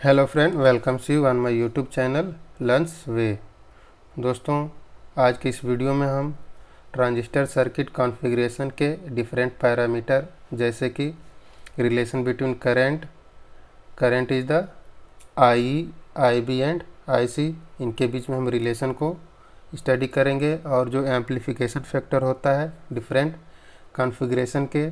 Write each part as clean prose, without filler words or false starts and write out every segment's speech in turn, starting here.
Hello friend, welcomes you on my YouTube channel learns way. दोस्तों, आज की इस वीडियो में हम ट्रांजिस्टर सर्किट कॉन्फ़िगरेशन के डिफरेंट पैरामीटर जैसे कि relation between current is the I B and I C, इनके बीच में हम रिलेशन को स्टडी करेंगे। और जो एम्प्लीफिकेशन फैक्टर होता है डिफरेंट कॉन्फ़िगरेशन के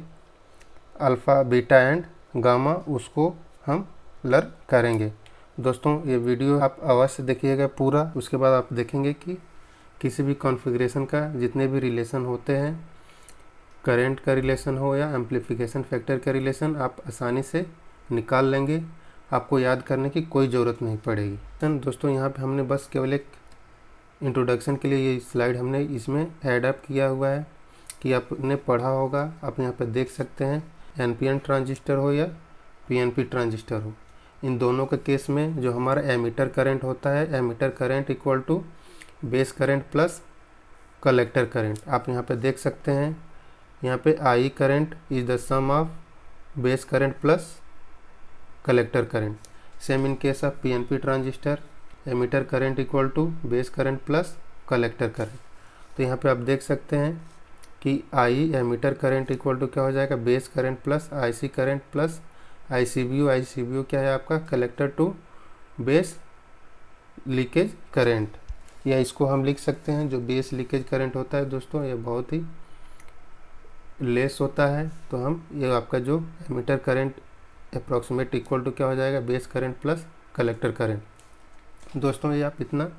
अल्फ़ा, बीटा एंड गामा, उसको हम लर्न करेंगे। दोस्तों, ये वीडियो आप अवश्य देखिएगा पूरा। उसके बाद आप देखेंगे कि किसी भी कॉन्फ़िगरेशन का जितने भी रिलेशन होते हैं, करंट का रिलेशन हो या एम्प्लीफिकेशन फैक्टर का रिलेशन, आप आसानी से निकाल लेंगे। आपको याद करने की कोई ज़रूरत नहीं पड़ेगी। दोस्तों, यहाँ पे हमने बस केवल एक इंट्रोडक्शन के लिए ये स्लाइड हमने इसमें ऐड अप किया हुआ है कि आपने पढ़ा होगा। आप यहाँ पर देख सकते हैं, एनपीएन ट्रांजिस्टर हो या पीएनपी ट्रांजिस्टर हो, इन दोनों के केस में जो हमारा एमीटर करंट होता है, emitter current equal to base current plus collector current. आप यहाँ पे देख सकते हैं, यहाँ पे I current is the sum of base current plus collector current. Same in case of PNP transistor, emitter current equal to base current plus collector current. तो यहाँ पे आप देख सकते हैं कि I emitter current equal to क्या हो जाएगा, base current plus IC current plus आईसीबीयू क्या है आपका, collector to base leakage current. या इसको हम लिख सकते हैं, जो बेस लीकेज करंट होता है दोस्तों, ये बहुत ही लेस होता है। तो हम ये आपका जो emitter current approximate equal to क्या हो जाएगा, base current plus collector current. दोस्तों, ये आप इतना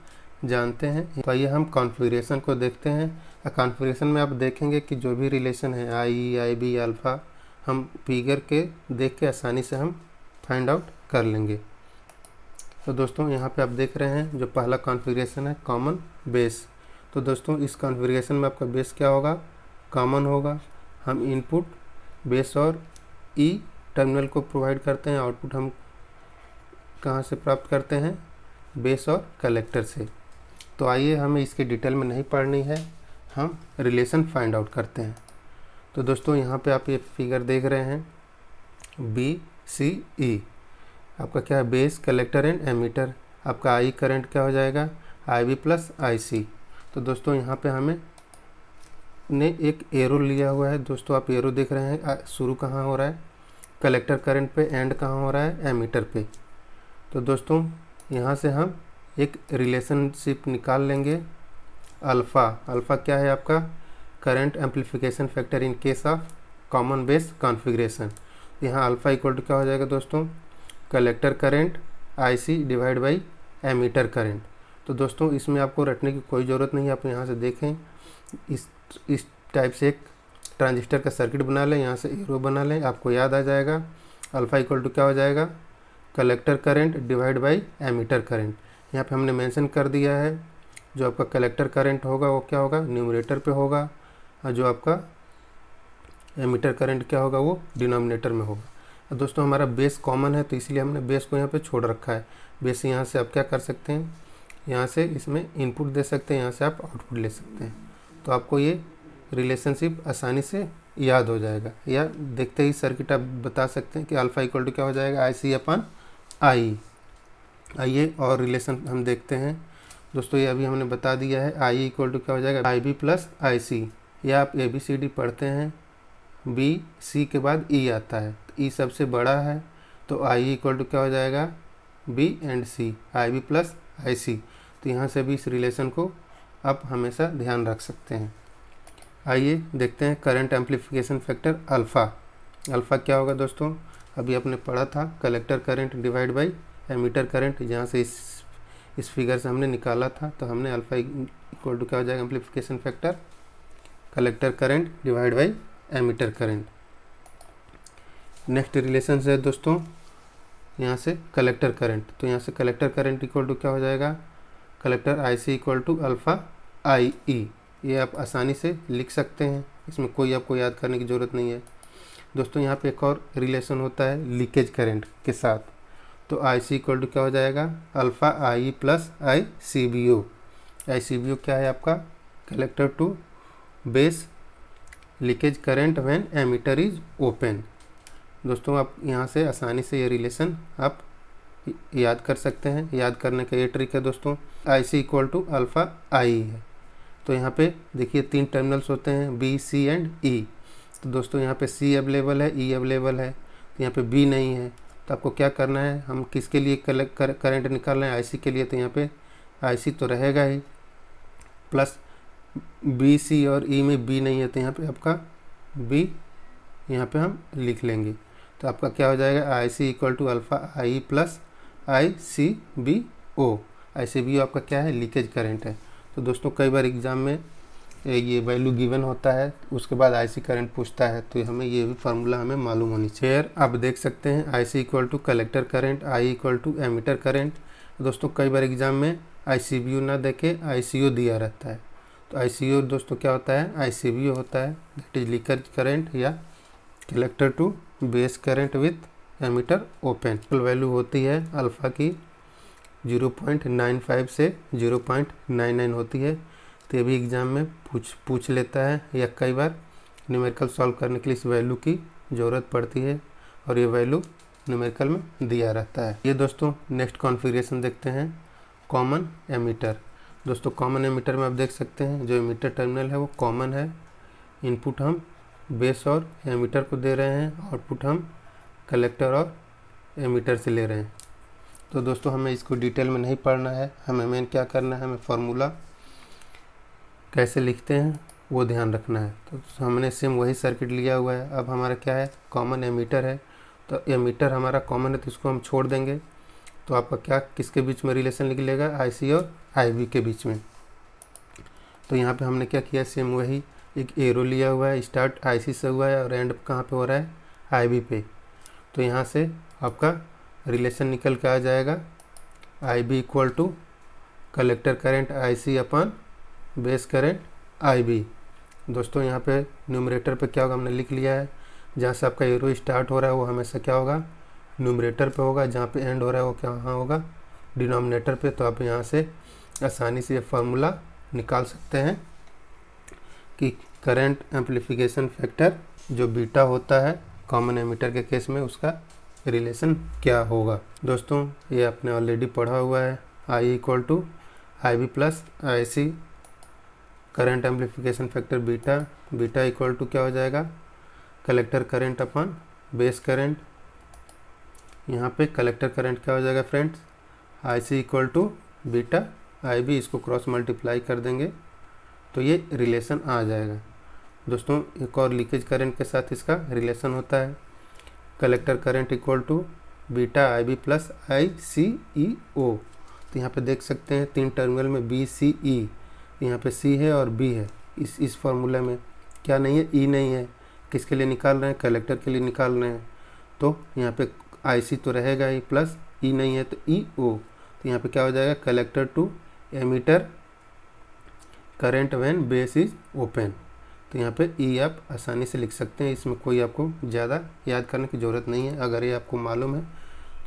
जानते हैं। तो आइए हम कॉन्फ़िगरेशन को देखते हैं। कॉन्फ़िगरेशन में आप देखेंगे कि जो भी रिलेशन है आई बी अल्फ़ा, हम फिगर के देख के आसानी से हम फाइंड आउट कर लेंगे। तो दोस्तों, यहाँ पे आप देख रहे हैं जो पहला कॉन्फ़िगरेशन है कॉमन बेस। तो दोस्तों, इस कॉन्फ़िगरेशन में आपका बेस क्या होगा, कॉमन होगा। हम इनपुट बेस और ई टर्मिनल को प्रोवाइड करते हैं, आउटपुट हम कहाँ से प्राप्त करते हैं, बेस और कलेक्टर से। तो आइए, हमें इसके डिटेल में नहीं पढ़नी है, हम रिलेशन फाइंड आउट करते हैं। तो दोस्तों, यहाँ पे आप ये फिगर देख रहे हैं, बी सी ई आपका क्या है, बेस कलेक्टर एंड एमीटर। आपका आई करंट क्या हो जाएगा, I B plus I C. तो दोस्तों, यहाँ पे हमें ने एक एरो लिया हुआ है। दोस्तों, आप एरो देख रहे हैं, शुरू कहाँ हो रहा है, कलेक्टर करंट पे, एंड कहाँ हो रहा है, एमीटर पे। तो दोस्तों, यहाँ से हम एक रिलेशनशिप निकाल लेंगे। अल्फ़ा क्या है आपका, current amplification factor in case of common base configuration. यहाँ अल्फ़ा इक्वल टू क्या हो जाएगा दोस्तों, collector current IC divide by emitter current. तो दोस्तों, इसमें आपको रटने की कोई ज़रूरत नहीं है। आप यहाँ से देखें, इस टाइप से एक ट्रांजिस्टर का सर्किट बना लें, यहाँ से एरो बना लें, आपको याद आ जाएगा। अल्फ़ा इक्वल टू क्या हो जाएगा, collector current divide by emitter current. यहाँ पे हमने मेंशन कर दिया है, जो आपका कलेक्टर करंट होगा वो क्या होगा, न्यूमरेटर पे होगा, और जो आपका एमीटर करंट क्या होगा, वो डिनोमिनेटर में होगा। दोस्तों, हमारा बेस कॉमन है, तो इसलिए हमने बेस को यहाँ पे छोड़ रखा है। बेस यहाँ से आप क्या कर सकते हैं, यहाँ से इसमें इनपुट दे सकते हैं, यहाँ से आप आउटपुट ले सकते हैं। तो आपको ये रिलेशनशिप आसानी से याद हो जाएगा, या देखते ही सर्किट आप बता सकते हैं कि अल्फ़ा इक्वल टू क्या हो जाएगा, आई सी अपन आई। आइए और रिलेशन हम देखते हैं। दोस्तों, ये अभी हमने बता दिया है, आई इक्वल टू क्या हो जाएगा, आई बी प्लस आई सी। या आप ABCD पढ़ते हैं, बी सी के बाद ई आता है, तो ई सबसे बड़ा है, तो आई इक्वल टू क्या हो जाएगा, B and C, I B plus I C. तो यहाँ से भी इस रिलेशन को आप हमेशा ध्यान रख सकते हैं। आइए देखते हैं करंट एम्प्लीफिकेशन फैक्टर अल्फ़ा क्या होगा दोस्तों, अभी आपने पढ़ा था, collector current divide by emitter current, जहाँ से इस फिगर से हमने निकाला था। तो हमने अल्फ़ा इक्वल टू क्या हो जाएगा, amplification factor collector current divide by emitter current. Next relation है दोस्तों, यहाँ से कलेक्टर करंट। तो यहाँ से कलेक्टर करंट इक्वल टू क्या हो जाएगा, collector I C equal to alpha I E. ये आप आसानी से लिख सकते हैं, इसमें कोई आपको याद करने की ज़रूरत नहीं है। दोस्तों, यहाँ पे एक और रिलेशन होता है लीकेज करंट के साथ। तो आई सी इक्वल टू क्या हो जाएगा, alpha I plus I C B O. I C B O क्या है आपका, collector to base leakage current when emitter is open. दोस्तों, आप यहाँ से आसानी से ये रिलेशन आप याद कर सकते हैं। याद करने का ये ट्रिक है दोस्तों, आई सी इक्वल टू अल्फ़ा आई है। तो यहाँ पे देखिए 3 टर्मिनल्स होते हैं, बी सी एंड ई। तो दोस्तों यहाँ पे सी अवेलेबल है, ई अवेलेबल है, तो यहाँ पे बी नहीं है। तो आपको क्या करना है, हम किसके लिए करंट निकाल रहे हैं, आई सी के लिए। तो यहाँ पे आई सी तो रहेगा ही, प्लस बी सी और ई में बी नहीं है, तो यहाँ पे आपका बी यहाँ पे हम लिख लेंगे। तो आपका क्या हो जाएगा, I C equal to alpha I plus I C B O. I C B O आपका क्या है, लीकेज करंट है। तो दोस्तों कई बार एग्ज़ाम में ये वैल्यू गिवन होता है, उसके बाद आईसी करंट पूछता है, तो हमें ये भी फार्मूला हमें मालूम होनी चाहिए। आप देख सकते हैं IC equal to collector current, I equal to emitter current. दोस्तों कई बार एग्ज़ाम में आईसीबीओ ना देके आईसीओ दिया रहता है। तो आईसीओ दोस्तों क्या होता है, आईसीबीओ होता है, दैट इज लीकेज करंट या collector to base current with emitter open. Value होती है अल्फ़ा की 0.95 से 0.99 होती है। तो ये भी एग्ज़ाम में पूछ लेता है, या कई बार न्यूमेरिकल सॉल्व करने के लिए इस वैल्यू की ज़रूरत पड़ती है, और ये वैल्यू न्यूमेरिकल में दिया रहता है। ये दोस्तों नेक्स्ट कॉन्फ़िगरेशन देखते हैं, कॉमन एमीटर। दोस्तों कॉमन एमीटर में आप देख सकते हैं जो एमीटर टर्मिनल है वो कॉमन है। इनपुट हम बेस और एमीटर को दे रहे हैं, आउटपुट हम कलेक्टर और एमीटर से ले रहे हैं। तो दोस्तों हमें इसको डिटेल में नहीं पढ़ना है, हमें मेन क्या करना है, हमें फार्मूला कैसे लिखते हैं वो ध्यान रखना है। तो हमने सेम वही सर्किट लिया हुआ है। अब हमारा क्या है, कॉमन एमीटर है, तो एमीटर हमारा कॉमन है, तो इसको हम छोड़ देंगे। तो आपका क्या किसके बीच में रिलेशन लिख लेगा, आईसी और आईबी के बीच में। तो यहाँ पे हमने क्या किया, सेम वही एक एरो लिया हुआ है, स्टार्ट आईसी से हुआ है और एंड कहाँ पे हो रहा है, आईबी पे। तो यहाँ से आपका रिलेशन निकल के आ जाएगा, I B equal to collector current I C upon base current I B. दोस्तों यहाँ पे न्यूमरेटर पे क्या होगा, हमने लिख लिया है, जहाँ से आपका एरो स्टार्ट हो रहा है वो हमेशा क्या होगा, न्यूमरेटर पे होगा, जहाँ पे एंड हो रहा है वो कहाँ होगा, डिनोमिनेटर पे। तो आप यहाँ से आसानी से ये फार्मूला निकाल सकते हैं कि करंट एम्पलीफिकेशन फैक्टर जो बीटा होता है कॉमन एमीटर के केस में, उसका रिलेशन क्या होगा। दोस्तों ये आपने ऑलरेडी पढ़ा हुआ है, I equal to I B plus I C current amplification factor beta. Beta equal to क्या हो जाएगा, collector current upon base current. यहाँ पे कलेक्टर करंट क्या हो जाएगा friends, I C equal to beta I B. इसको क्रॉस मल्टीप्लाई कर देंगे तो ये रिलेशन आ जाएगा। दोस्तों एक और लीकेज करंट के साथ इसका रिलेशन होता है, collector current equal to beta I B plus I C E O. तो यहाँ पे देख सकते हैं 3 टर्मिनल में बी सी ई, यहाँ पे सी है और बी है। इस फार्मूला में क्या नहीं है, ई नहीं है। किसके लिए निकाल रहे हैं, कलेक्टर के लिए निकाल रहे हैं। तो यहाँ पे आई सी तो रहेगा ही, प्लस ई नहीं है तो ई ओ। तो यहाँ पे क्या हो जाएगा, collector to emitter current when base is open. तो यहाँ पे ई आप आसानी से लिख सकते हैं, इसमें कोई आपको ज़्यादा याद करने की ज़रूरत नहीं है। अगर ये आपको मालूम है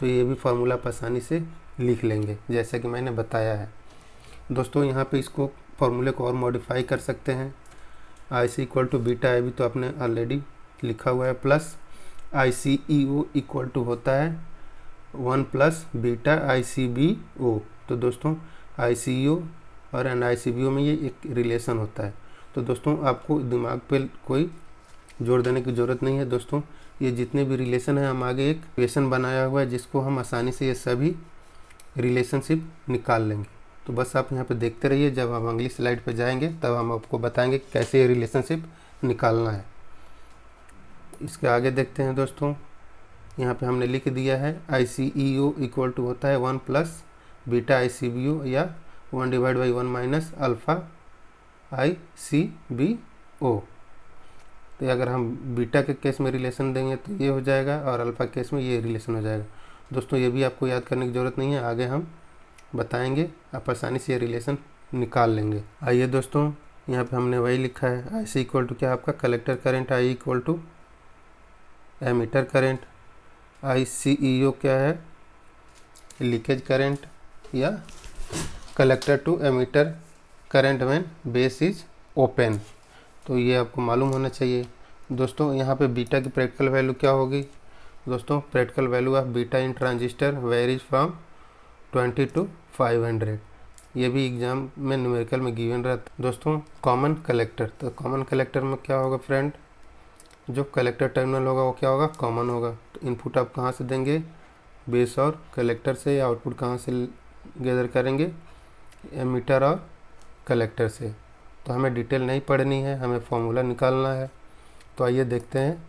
तो ये भी फार्मूला आप आसानी से लिख लेंगे जैसे कि मैंने बताया है। दोस्तों यहाँ पे इसको फार्मूले को और मॉडिफाई कर सकते हैं, I C equal to beta I B तो आपने ऑलरेडी लिखा हुआ है, plus I C E O equal to होता है 1 plus beta I C B O. तो दोस्तों आई सी ई ओ और एन आई सी बी ओ में ये एक रिलेशन होता है। तो दोस्तों आपको दिमाग पे कोई जोर देने की ज़रूरत नहीं है। दोस्तों ये जितने भी रिलेशन है, हम आगे एक इक्वेशन बनाया हुआ है जिसको हम आसानी से ये सभी रिलेशनशिप निकाल लेंगे। तो बस आप यहाँ पे देखते रहिए, जब हम अगली स्लाइड पे जाएंगे तब हम आपको बताएंगे कि कैसे ये रिलेशनशिप निकालना है। इसके आगे देखते हैं दोस्तों, यहाँ पे हमने लिख दिया है आई C E O equal to होता है 1 plus beta I C B O, या 1 divide by 1 minus alpha I C B O. तो अगर हम बीटा के केस में रिलेशन देंगे तो ये हो जाएगा, और अल्फ़ा केस में ये रिलेशन हो जाएगा। दोस्तों ये भी आपको याद करने की ज़रूरत नहीं है, आगे हम बताएंगे, आप आसानी से ये रिलेशन निकाल लेंगे। आइए दोस्तों यहाँ पे हमने वही लिखा है, आई सी इक्वल टू क्या आपका collector current, I equal to emitter current, I C E O क्या है लीकेज करंट या collector to emitter current when base is open. तो ये आपको मालूम होना चाहिए। दोस्तों यहाँ पे बीटा की प्रैक्टिकल वैल्यू क्या होगी, दोस्तों practical value of beta in transistor varies from 20 to 500। ये भी एग्जाम में न्यूमेरिकल में गिवन रहता है। दोस्तों कॉमन कलेक्टर, तो कॉमन कलेक्टर में क्या होगा फ्रेंड, जो कलेक्टर टर्मिनल होगा वो क्या होगा, कॉमन होगा। तो इनपुट आप कहाँ से देंगे, बेस और कलेक्टर से। आउटपुट कहाँ से गैदर करेंगे, एमीटर और कलेक्टर से। तो हमें डिटेल नहीं पढ़नी है, हमें फॉर्मूला निकालना है। तो आइए देखते हैं,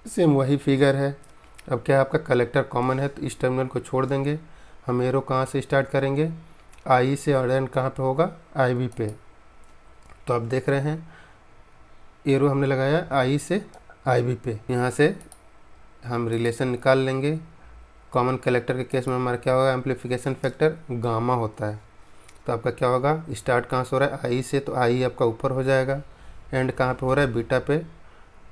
सेम वही फिगर है। अब क्या है, आपका कलेक्टर कॉमन है तो इस टर्मिनल को छोड़ देंगे। हम एरो कहाँ से स्टार्ट करेंगे, आई से, और एंड कहाँ पे होगा, आई बी पे। तो आप देख रहे हैं एरो हमने लगाया आई से आई बी पे। यहाँ से हम रिलेशन निकाल लेंगे। कॉमन कलेक्टर के केस में हमारा क्या होगा, एम्पलीफिकेशन फैक्टर गामा होता है। तो आपका क्या होगा, स्टार्ट कहाँ से हो रहा है, आई से, तो आई आपका ऊपर हो जाएगा। एंड कहाँ पे हो रहा है, बीटा पे,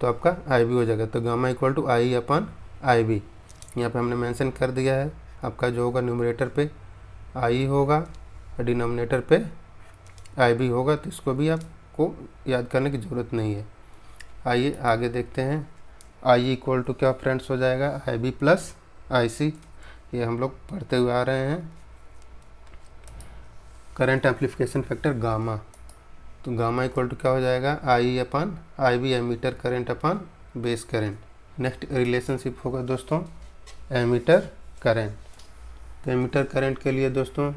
तो आपका आई बी हो जाएगा। तो gamma equal to I upon I B. यहाँ पे हमने मेंशन कर दिया है। आपका जो होगा न्यूमरेटर पे आई होगा, डिनोमिनेटर पे आई बी होगा। तो इसको भी आपको याद करने की ज़रूरत नहीं है। आइए आगे देखते हैं। आई इक्वल टू क्या फ्रेंड्स हो जाएगा, आई बी प्लस आई सी। ये हम लोग पढ़ते हुए आ रहे हैं। करंट एम्पलीफिकेशन फैक्टर गामा, तो गामा इक्वल टू क्या हो जाएगा, I upon I B, emitter current upon base current. Next relationship होगा दोस्तों एमीटर करंट। तो एमीटर करंट के लिए दोस्तों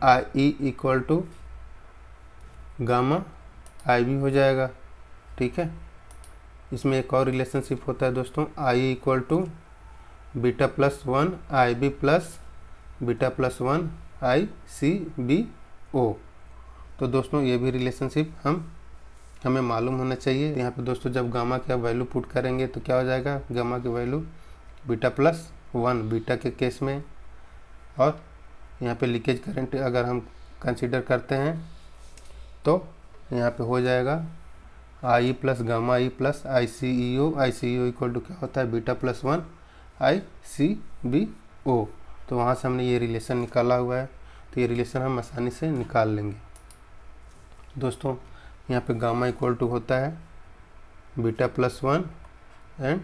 I E equal to gamma I B हो जाएगा। ठीक है, इसमें एक और रिलेशनशिप होता है दोस्तों, I equal to beta plus 1 I B plus beta plus 1 I C B O. तो दोस्तों ये भी रिलेशनशिप हमें मालूम होना चाहिए। यहाँ पे दोस्तों जब गामा का वैल्यू पुट करेंगे तो क्या हो जाएगा, गामा की वैल्यू बीटा प्लस 1 बीटा के केस में। और यहाँ पे लीकेज करंट अगर हम कंसीडर करते हैं तो यहाँ पे हो जाएगा I plus gamma E plus I C E O. I C E O equal to क्या होता है, beta plus 1 I C B O. तो वहाँ से हमने ये रिलेशन निकाला हुआ है। तो ये रिलेशन हम आसानी से निकाल लेंगे। दोस्तों यहाँ पे गामा इक्वल टू होता है beta plus 1 and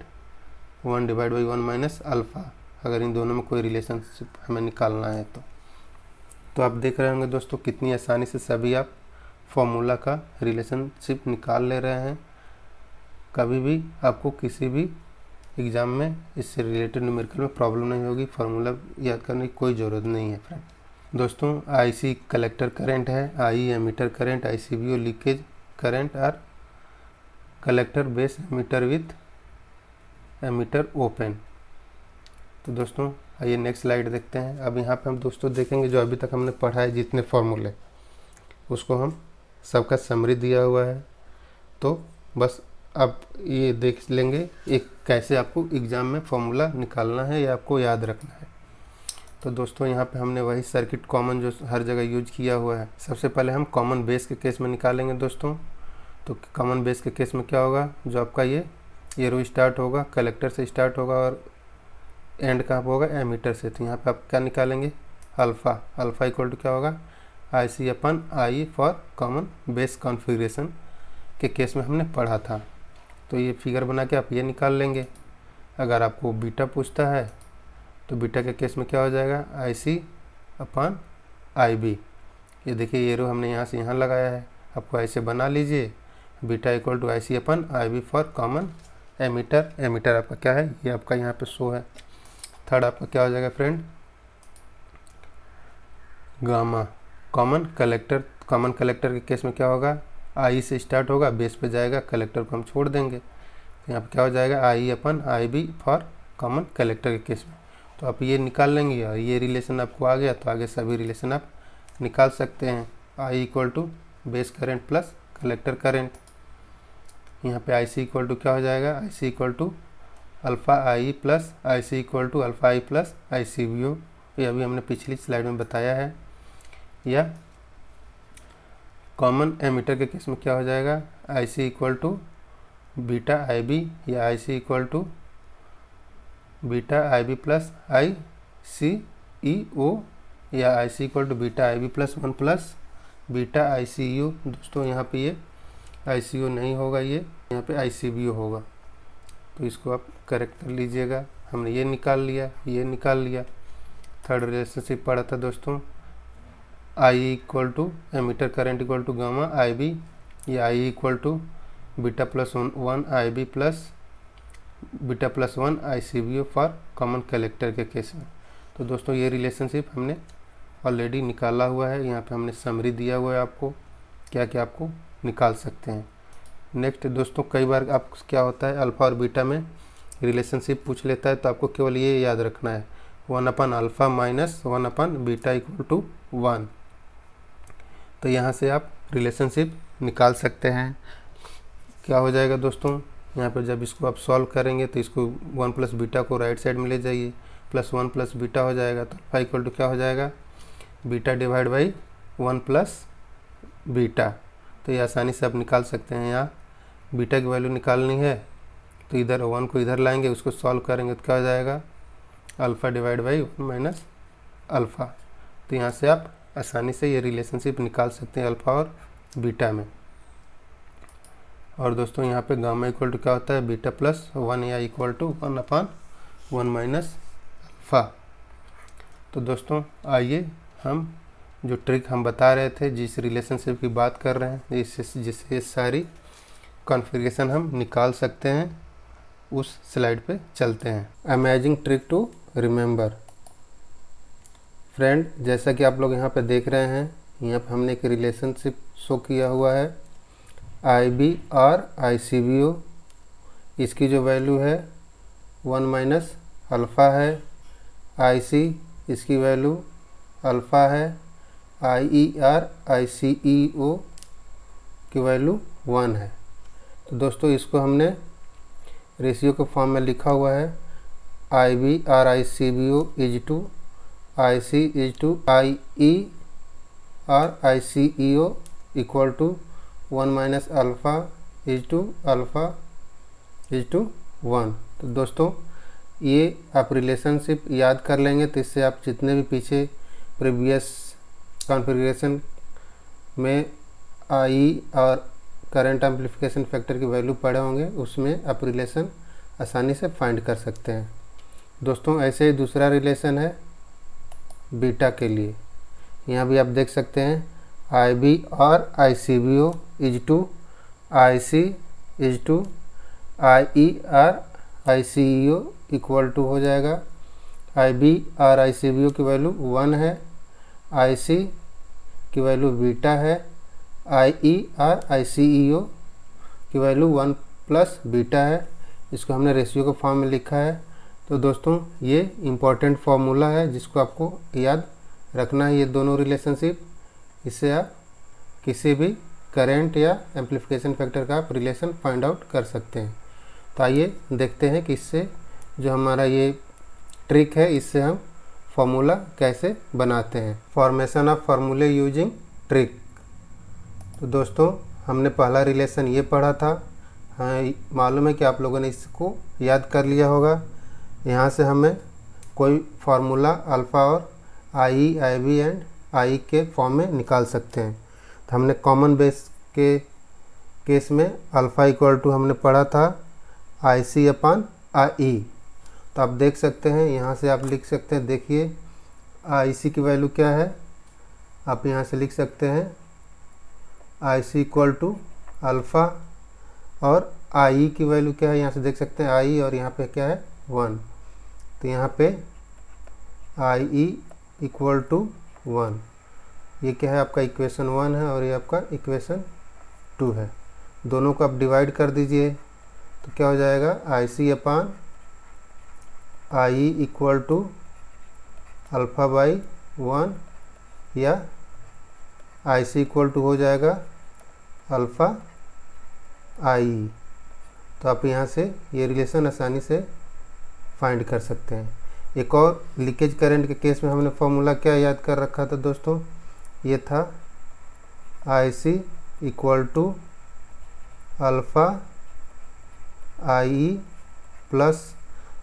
1 divide by 1 minus alpha, अगर इन दोनों में कोई रिलेशनशिप हमें निकालना है तो आप देख रहे होंगे दोस्तों कितनी आसानी से सभी आप फॉर्मूला का रिलेशनशिप निकाल ले रहे हैं। कभी भी आपको किसी भी एग्ज़ाम में इससे रिलेटेड न्यूमेरिकल में प्रॉब्लम नहीं होगी। फार्मूला याद करने की कोई ज़रूरत नहीं है फ्रेंड। दोस्तों आई सी कलेक्टर करंट है, I emitter current, I C B O leakage current और collector base emitter with emitter open. तो दोस्तों आइए नेक्स्ट स्लाइड देखते हैं। अब यहाँ पे हम दोस्तों देखेंगे जो अभी तक हमने पढ़ा है जितने फॉर्मूले, उसको हम सबका समरी दिया हुआ है। तो बस आप ये देख लेंगे एक कैसे आपको एग्ज़ाम में फॉर्मूला निकालना है या आपको याद रखना है। तो दोस्तों यहाँ पे हमने वही सर्किट कॉमन जो हर जगह यूज किया हुआ है। सबसे पहले हम कॉमन बेस के केस में निकालेंगे दोस्तों। तो कॉमन बेस के केस में क्या होगा, जो आपका ये एरो स्टार्ट होगा कलेक्टर से स्टार्ट होगा और एंड कहाँ पर होगा, एमीटर से। तो यहाँ पे आप क्या निकालेंगे, अल्फ़ा। अल्फ़ा इक्वल टू क्या होगा, आई C upon I for common base configuration के केस में हमने पढ़ा था। तो ये फिगर बना के आप ये निकाल लेंगे। अगर आपको बीटा पूछता है तो बीटा के केस में क्या हो जाएगा, I C upon I B. ये देखिए ये रो हमने यहाँ से यहाँ लगाया है, आपको ऐसे बना लीजिए। Beta equal to I C upon I B for common emitter. Emitter आपका क्या है, ये आपका यहाँ पे शो है। थर्ड आपका क्या हो जाएगा friend, gamma common collector. Common collector के केस में क्या होगा, आई से स्टार्ट होगा, बेस पे जाएगा, कलेक्टर को हम छोड़ देंगे। तो यहाँ पे क्या हो जाएगा, I upon I B for common collector के केस में। तो आप ये निकाल लेंगे और ये रिलेशन आपको आ गया तो आगे सभी रिलेशन आप निकाल सकते हैं। I equal to base current plus collector current. यहाँ पे आई सी इक्वल टू क्या हो जाएगा, I C equal to alpha I plus I C equal to alpha I plus I C B O. ये अभी हमने पिछली स्लाइड में बताया है। या कॉमन एमीटर के केस में क्या हो जाएगा, I C equal to beta I B या I C equal to beta I B plus I C E O या I C equal to beta I B plus 1 plus beta I C E O. दोस्तों यहाँ पे ये आई सी ओ नहीं होगा, ये यहाँ पे आई सी बी ओ होगा। तो इसको आप करेक्ट कर लीजिएगा। हमने ये निकाल लिया, ये निकाल लिया। थर्ड रिलेशनशिप पढ़ा था दोस्तों, I equal to emitter current equal to gamma I B, ये I equal to beta plus 1 I B plus beta plus 1 I C B O for common collector के केस में। तो दोस्तों ये रिलेशनशिप हमने ऑलरेडी निकाला हुआ है। यहाँ पे हमने समरी दिया हुआ है आपको क्या क्या आपको निकाल सकते हैं। नेक्स्ट दोस्तों, कई बार आप क्या होता है अल्फ़ा और बीटा में रिलेशनशिप पूछ लेता है, तो आपको केवल ये याद रखना है 1/α माइनस 1/बीटा इक्वल टू 1। तो यहाँ से आप रिलेशनशिप निकाल सकते हैं। क्या हो जाएगा दोस्तों, यहाँ पर जब इसको आप सॉल्व करेंगे तो इसको 1 प्लस बीटा को राइट साइड में ले जाइए, प्लस 1 प्लस बीटा हो जाएगा। तो अल्फा इक्वल टू क्या हो जाएगा, beta divide by 1 plus beta. तो ये आसानी से आप निकाल सकते हैं। यहाँ बीटा की वैल्यू निकालनी है तो इधर 1 को इधर लाएंगे, उसको सॉल्व करेंगे तो क्या हो जाएगा, alpha divide by 1 minus alpha. तो यहाँ से आप आसानी से ये रिलेशनशिप निकाल सकते हैं अल्फ़ा और बीटा में। और दोस्तों यहाँ पे गामा इक्वल टू क्या होता है, बीटा प्लस 1 या इक्वल टू 1/1 माइनस अल्फ़ा। तो दोस्तों आइए हम जो ट्रिक हम बता रहे थे, जिस रिलेशनशिप की बात कर रहे हैं, जिससे सारी कॉन्फ़िगरेशन हम निकाल सकते हैं, उस स्लाइड पे चलते हैं। Amazing trick to remember. Friend, जैसा कि आप लोग यहाँ पे देख रहे हैं, यहाँ पे हमने एक रिलेशनशिप शो किया हुआ है आई बी और आई सी बी ओ। इसकी जो वैल्यू है 1 माइनस अल्फ़ा है। आई सी इसकी वैल्यू अल्फ़ा है। आई E or I C E ओ की वैल्यू 1 है। तो दोस्तों इसको हमने रेशियो के फॉर्म में लिखा हुआ है, I B or I C B O is to I C is to I E or I C E O equal to 1 minus alpha is to alpha is to 1। तो दोस्तों ये आप relationship याद कर लेंगे तो इससे आप जितने भी पीछे प्रीवियस कॉन्फ़िगरेशन में आई और करंट एम्प्लीफिकेशन फैक्टर की वैल्यू पढ़े होंगे, उसमें आप रिलेशन आसानी से फाइंड कर सकते हैं। दोस्तों ऐसे ही दूसरा रिलेशन है बीटा के लिए। यहाँ भी आप देख सकते हैं आई बी और I C B O is to I C is to I E or I C E O equal to हो जाएगा, आई बी और आई सी बी ओ की वैल्यू 1 है, आई सी की वैल्यू बीटा है, आई E or I C E ओ की value 1 plus beta है। इसको हमने रेशियो के फॉर्म में लिखा है। तो दोस्तों ये इम्पॉर्टेंट फार्मूला है जिसको आपको याद रखना है, ये दोनों रिलेशनशिप। इससे आप किसी भी करंट या एम्प्लीफिकेशन फैक्टर का आप रिलेशन फाइंड आउट कर सकते हैं। तो आइए देखते हैं कि इससे जो हमारा ये ट्रिक है, इससे हम फार्मूला कैसे बनाते हैं। फॉर्मेशन ऑफ फार्मूले यूजिंग ट्रिक। तो दोस्तों हमने पहला रिलेशन ये पढ़ा था। हाँ, मालूम है कि आप लोगों ने इसको याद कर लिया होगा। यहाँ से हमें कोई फार्मूला अल्फ़ा और आई आई बी एंड आई के फॉर्म में निकाल सकते हैं। तो हमने कॉमन बेस के केस में अल्फ़ा इक्वल टू हमने पढ़ा था आई सी अपान आई। तो आप देख सकते हैं, यहाँ से आप लिख सकते हैं, देखिए आई सी की वैल्यू क्या है, आप यहाँ से लिख सकते हैं I C equal to alpha, और आई की वैल्यू क्या है, यहाँ से देख सकते हैं आई, और यहाँ पे क्या है 1। तो यहाँ पे आई ई इक्वल टू 1, ये क्या है आपका इक्वेशन 1 है, और ये आपका इक्वेशन 2 है। दोनों को आप डिवाइड कर दीजिए तो क्या हो जाएगा, I C upon I equal to alpha by 1, या आई सी इक्वल टू हो जाएगा अल्फ़ा आई। तो आप यहाँ से ये रिलेशन आसानी से फाइंड कर सकते हैं। एक और लीकेज करंट के केस में हमने फॉर्मूला क्या याद कर रखा था दोस्तों, ये था I C equal to alpha I plus,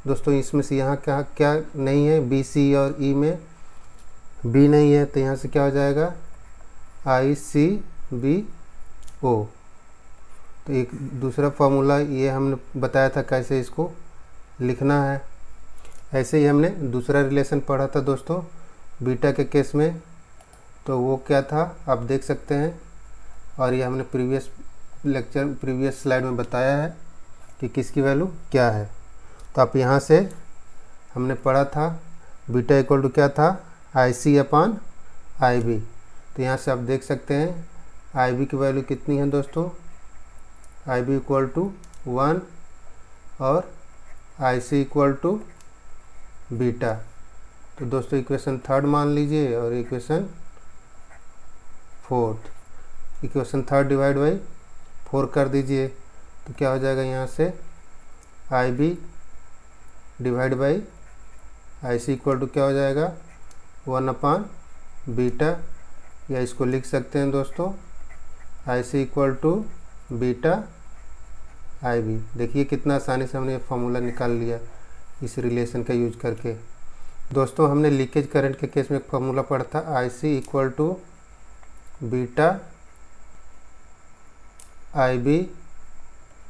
दोस्तों इसमें से यहाँ क्या क्या नहीं है, बी सी और ई में बी नहीं है, तो यहाँ से क्या हो जाएगा आई सी बी ओ। तो एक दूसरा फार्मूला ये हमने बताया था कैसे इसको लिखना है। ऐसे ही हमने दूसरा रिलेशन पढ़ा था दोस्तों बीटा के केस में, तो वो क्या था आप देख सकते हैं, और ये हमने प्रीवियस स्लाइड में बताया है कि किसकी वैल्यू क्या है। तो आप यहाँ से हमने पढ़ा था बीटा इक्वल टू क्या था IC अपान IB। तो यहाँ से आप देख सकते हैं IB की वैल्यू कितनी है दोस्तों, IB इक्वल टू 1 और IC इक्वल टू बीटा। तो दोस्तों इक्वेशन थर्ड मान लीजिए और equation fourth, equation third divide by 4 कर दीजिए, तो क्या हो जाएगा यहाँ से IB divide by IC equal to क्या हो जाएगा 1 अपान बीटा, या इसको लिख सकते हैं दोस्तों IC equal to beta IB। देखिए कितना आसानी से हमने ये फार्मूला निकाल लिया इस रिलेशन का यूज करके। दोस्तों हमने लीकेज करंट के केस में एक फार्मूला पढ़ा था IC equal to beta IB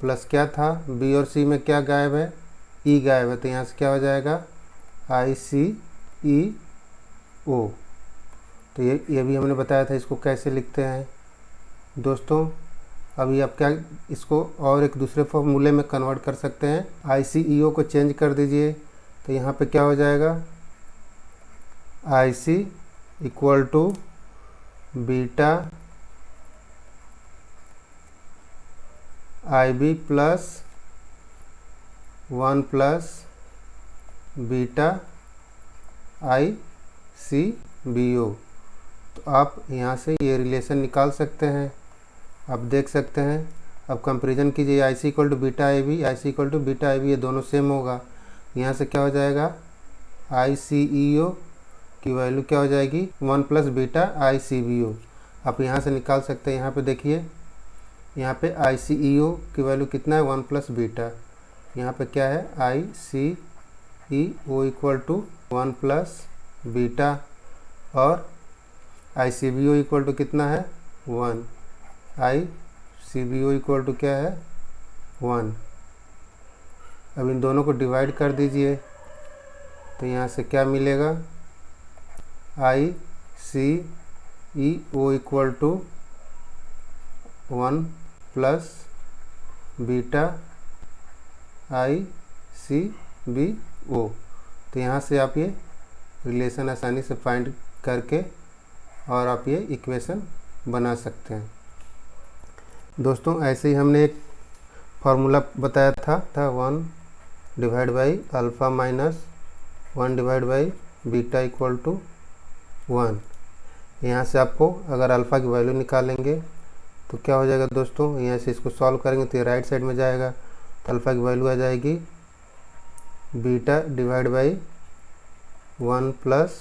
plus क्या था B और C में क्या गायब है, E गायब है, तो यहाँ से क्या हो जाएगा ICEO। तो ये भी हमने बताया था इसको कैसे लिखते हैं दोस्तों। अभी आप क्या इसको और एक दूसरे फॉर्मूले में कन्वर्ट कर सकते हैं, ICEO को चेंज कर दीजिए, तो यहाँ पे क्या हो जाएगा IC equal to beta IB plus 1 plus beta ICBO। तो आप यहाँ से ये रिलेशन निकाल सकते हैं, आप देख सकते हैं। अब कंपेरिजन कीजिए IC equal to beta IB, IC equal to beta IB, ये दोनों सेम होगा। यहाँ से क्या हो जाएगा ICEO की वैल्यू क्या हो जाएगी 1 प्लस बीटा ICBO। आप यहाँ से निकाल सकते हैं। यहाँ पे देखिए यहाँ पे ICEO की वैल्यू कितना है 1 प्लस बीटा, यहाँ पे क्या है ICEO equal to 1 plus beta, और ICBO इक्वल टू कितना है 1, ICBO इक्वल टू क्या है 1। अब इन दोनों को डिवाइड कर दीजिए, तो यहाँ से क्या मिलेगा ICEO equal to 1 plus beta ICBO। तो यहाँ से आप ये रिलेशन आसानी से फाइंड करके और आप ये इक्वेशन बना सकते हैं दोस्तों। ऐसे ही हमने एक फार्मूला बताया था 1 divide by alpha minus 1 divide by beta equal to 1। यहाँ से आपको अगर अल्फ़ा की वैल्यू निकालेंगे तो क्या हो जाएगा दोस्तों, यहाँ से इसको सॉल्व करेंगे तो ये राइट साइड में जाएगा, तो अल्फ़ा की वैल्यू आ जाएगी beta divide by 1 plus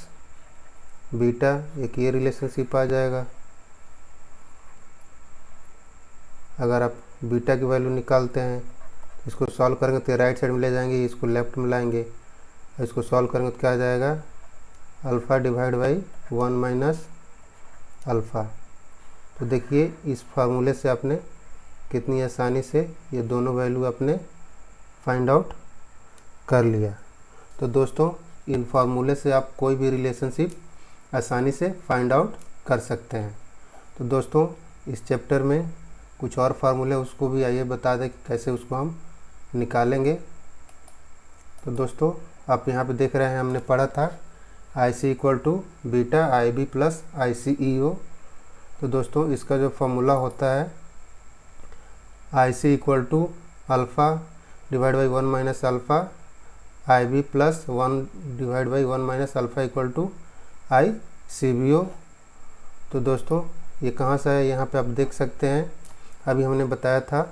beta, एक ये रिलेशनशिप आ जाएगा। अगर आप बीटा की वैल्यू निकालते हैं इसको सॉल्व करेंगे तो राइट साइड में ले जाएंगे, इसको लेफ्ट में लाएंगे, इसको सॉल्व करेंगे तो क्या आ जाएगा alpha divide by 1 minus alpha. तो देखिए इस फार्मूले से आपने कितनी आसानी से ये दोनों वैल्यू आपने फाइंड आउट कर लिया। तो दोस्तों इन फार्मूले से आप कोई भी रिलेशनशिप आसानी से फाइंड आउट कर सकते हैं। तो दोस्तों इस चैप्टर में कुछ और फार्मूले उसको भी आइए बता दें कि कैसे उसको हम निकालेंगे। तो दोस्तों आप यहाँ पे देख रहे हैं हमने पढ़ा था IC equal to beta IB plus ICEO। तो दोस्तों इसका जो फार्मूला होता है IC equal to alpha divide by 1 minus alpha IB plus 1 divide by 1 minus alpha equal to ICBO। तो दोस्तों ये कहाँ से है, यहाँ पे आप देख सकते हैं। अभी हमने बताया था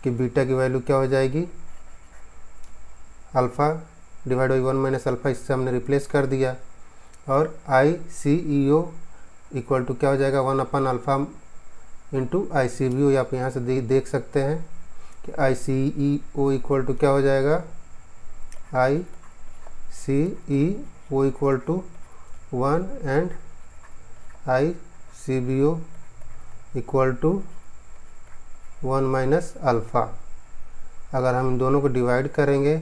कि बीटा की वैल्यू क्या हो जाएगी alpha divide by 1 minus alpha, इससे हमने रिप्लेस कर दिया, और ICEO इक्वल टू क्या हो जाएगा 1 अपन अल्फ़ा इंटू ICBO। आप यहाँ से देख सकते हैं कि ICEO इक्वल टू क्या हो जाएगा ICEO equal to 1 and ICBO equal to 1 minus alpha. अगर हम इन दोनों को डिवाइड करेंगे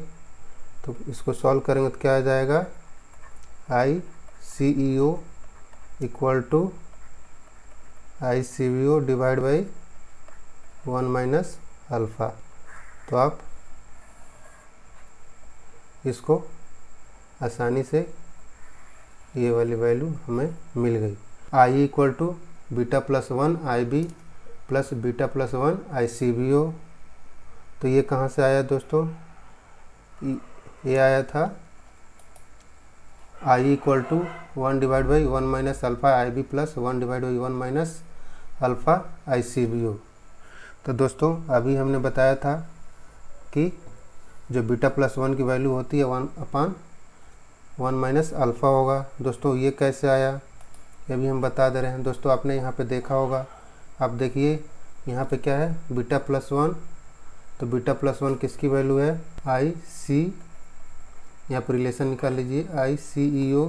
तो इसको सॉल्व करेंगे तो क्या आ जाएगा, ICEO equal to ICVO divide by 1 minus alpha. तो आप इसको आसानी से ये वाली वैल्यू हमें मिल गई। I equal to beta plus 1 IB plus beta plus 1 ICVO। तो ये कहाँ से आया दोस्तों, ये आया था I equal to 1 divide by 1 minus alpha IB plus 1 divide by 1 minus alpha ICVO। तो दोस्तों अभी हमने बताया था कि जो बीटा प्लस 1 की वैल्यू होती है 1/1 माइनस अल्फ़ा होगा। दोस्तों ये कैसे आया ये भी हम बता दे रहे हैं। दोस्तों आपने यहाँ पे देखा होगा, आप देखिए यहाँ पे क्या है, बीटा प्लस 1। तो बीटा प्लस 1 किसकी वैल्यू है, IC, यहाँ पर रिलेशन निकाल लीजिए, ICEO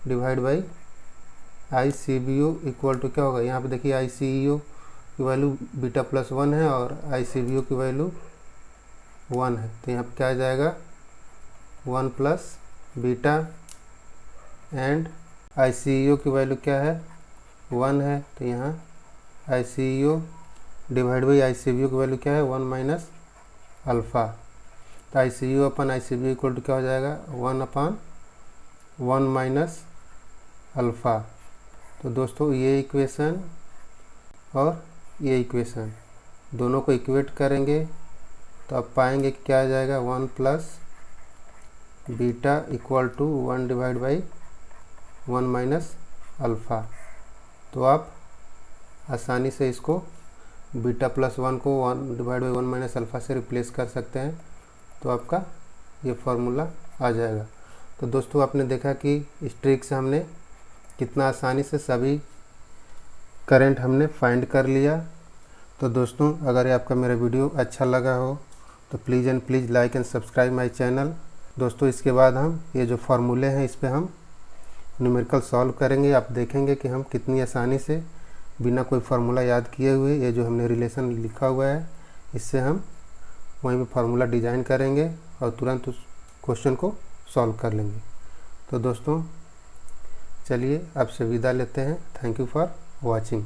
divide by ICVO equal to क्या होगा, यहाँ पे देखिए ICEO की वैल्यू बीटा प्लस 1 है और ICVO की वैल्यू 1 है। तो यहाँ पे क्या आ जाएगा, 1 प्लस बीटा एंड ICEO की वैल्यू क्या है, 1 है। तो यहाँ ICEO डिवाइड बाई ICVO की वैल्यू क्या है, 1 माइनस अल्फ़ा। तो ICEO अपन ICVO इक्वल टू क्या हो जाएगा, 1/1 माइनस अल्फ़ा। तो दोस्तों ये इक्वेशन और ये इक्वेशन दोनों को इक्वेट करेंगे तो आप पाएंगे कि क्या आ जाएगा, 1 plus beta equal to 1 divide by 1 minus alpha. तो आप आसानी से इसको बीटा प्लस 1 को 1 डिवाइड बाई 1 माइनस अल्फ़ा से रिप्लेस कर सकते हैं, तो आपका ये फार्मूला आ जाएगा। तो दोस्तों आपने देखा कि इस ट्रिक से हमने कितना आसानी से सभी करंट हमने फाइंड कर लिया। तो दोस्तों अगर ये आपका मेरा वीडियो अच्छा लगा हो तो please and please like and subscribe my channel. दोस्तों इसके बाद हम ये जो फार्मूले हैं इस पे हम न्यूमेरिकल सॉल्व करेंगे। आप देखेंगे कि हम कितनी आसानी से बिना कोई फार्मूला याद किए हुए ये जो हमने रिलेशन लिखा हुआ है इससे हम वहीं पे फार्मूला डिज़ाइन करेंगे और तुरंत उस क्वेश्चन को सॉल्व कर लेंगे। तो दोस्तों चलिए आपसे विदा लेते हैं। Thank you for watching.